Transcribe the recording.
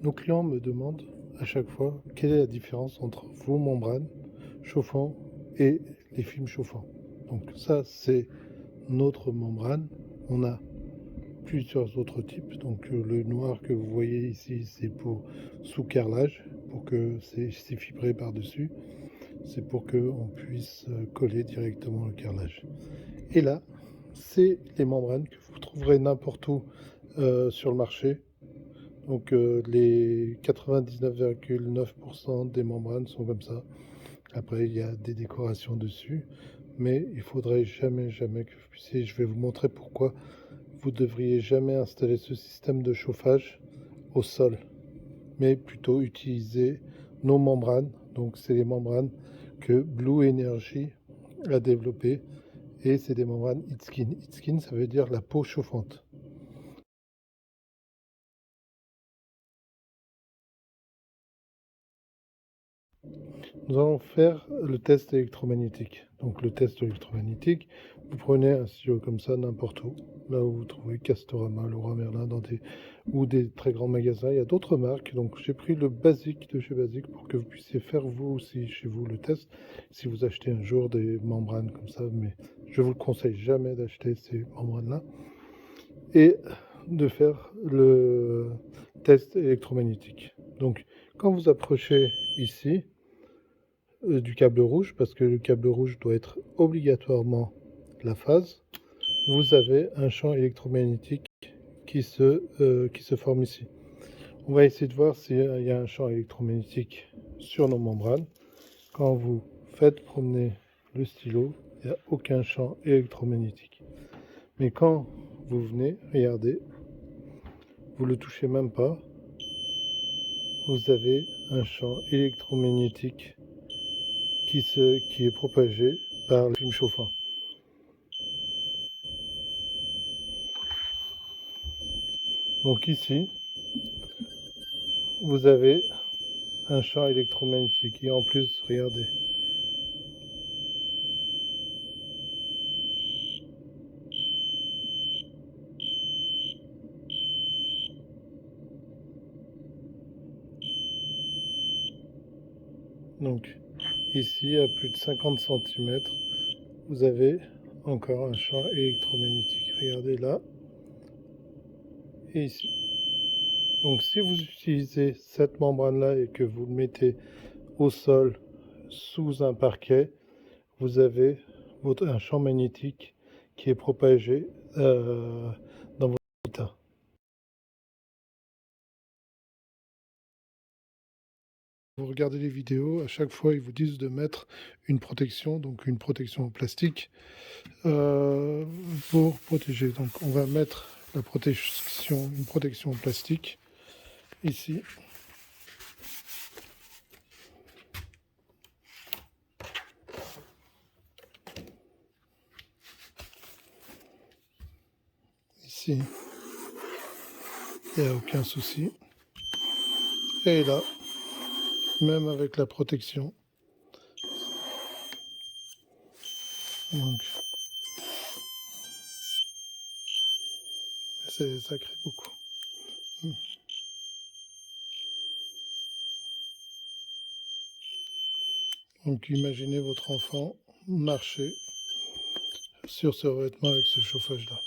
Nos clients me demandent à chaque fois quelle est la différence entre vos membranes chauffants et les films chauffants. Donc ça, c'est notre membrane. On a plusieurs autres types. Donc le noir que vous voyez ici, c'est pour sous carrelage, pour que c'est fibré par-dessus. C'est pour qu'on puisse coller directement le carrelage. Et là, c'est les membranes que vous trouverez n'importe où sur le marché. Donc les 99,9% des membranes sont comme ça. Après, il y a des décorations dessus, mais il faudrait jamais, jamais que vous puissiez. Je vais vous montrer pourquoi vous devriez jamais installer ce système de chauffage au sol, mais plutôt utiliser nos membranes. Donc c'est les membranes que Blue Energy a développées et c'est des membranes Heatskin. Heatskin, ça veut dire la peau chauffante. Nous allons faire le test électromagnétique. Donc le test électromagnétique, vous prenez un stylo comme ça n'importe où, là où vous trouvez Castorama, Leroy Merlin, ou des très grands magasins. Il y a d'autres marques, donc j'ai pris le Basic de chez Basic pour que vous puissiez faire vous aussi chez vous le test. Si vous achetez un jour des membranes comme ça, mais je vous le conseille jamais d'acheter ces membranes-là, et de faire le test électromagnétique. Donc quand vous approchez ici, du câble rouge, parce que le câble rouge doit être obligatoirement la phase, vous avez un champ électromagnétique qui se forme ici. On va essayer de voir s'il y a un champ électromagnétique sur nos membranes. Quand vous faites promener le stylo, il n'y a aucun champ électromagnétique. Mais quand vous venez, regardez, vous le touchez même pas, vous avez un champ électromagnétique qui est propagé par le film chauffant. Donc ici, vous avez un champ électromagnétique et en plus, regardez. Donc ici, à plus de 50 cm, vous avez encore un champ électromagnétique. Regardez là et ici. Donc si vous utilisez cette membrane-là et que vous le mettez au sol sous un parquet, vous avez un champ magnétique qui est propagé dans votre habitat. Vous regardez les vidéos, à chaque fois ils vous disent de mettre une protection, donc une protection en plastique pour protéger. Donc on va mettre la protection, une protection en plastique ici. Ici, il n'y a aucun souci. Et là, même avec la protection. Donc, ça crée beaucoup. Donc imaginez votre enfant marcher sur ce revêtement avec ce chauffage-là.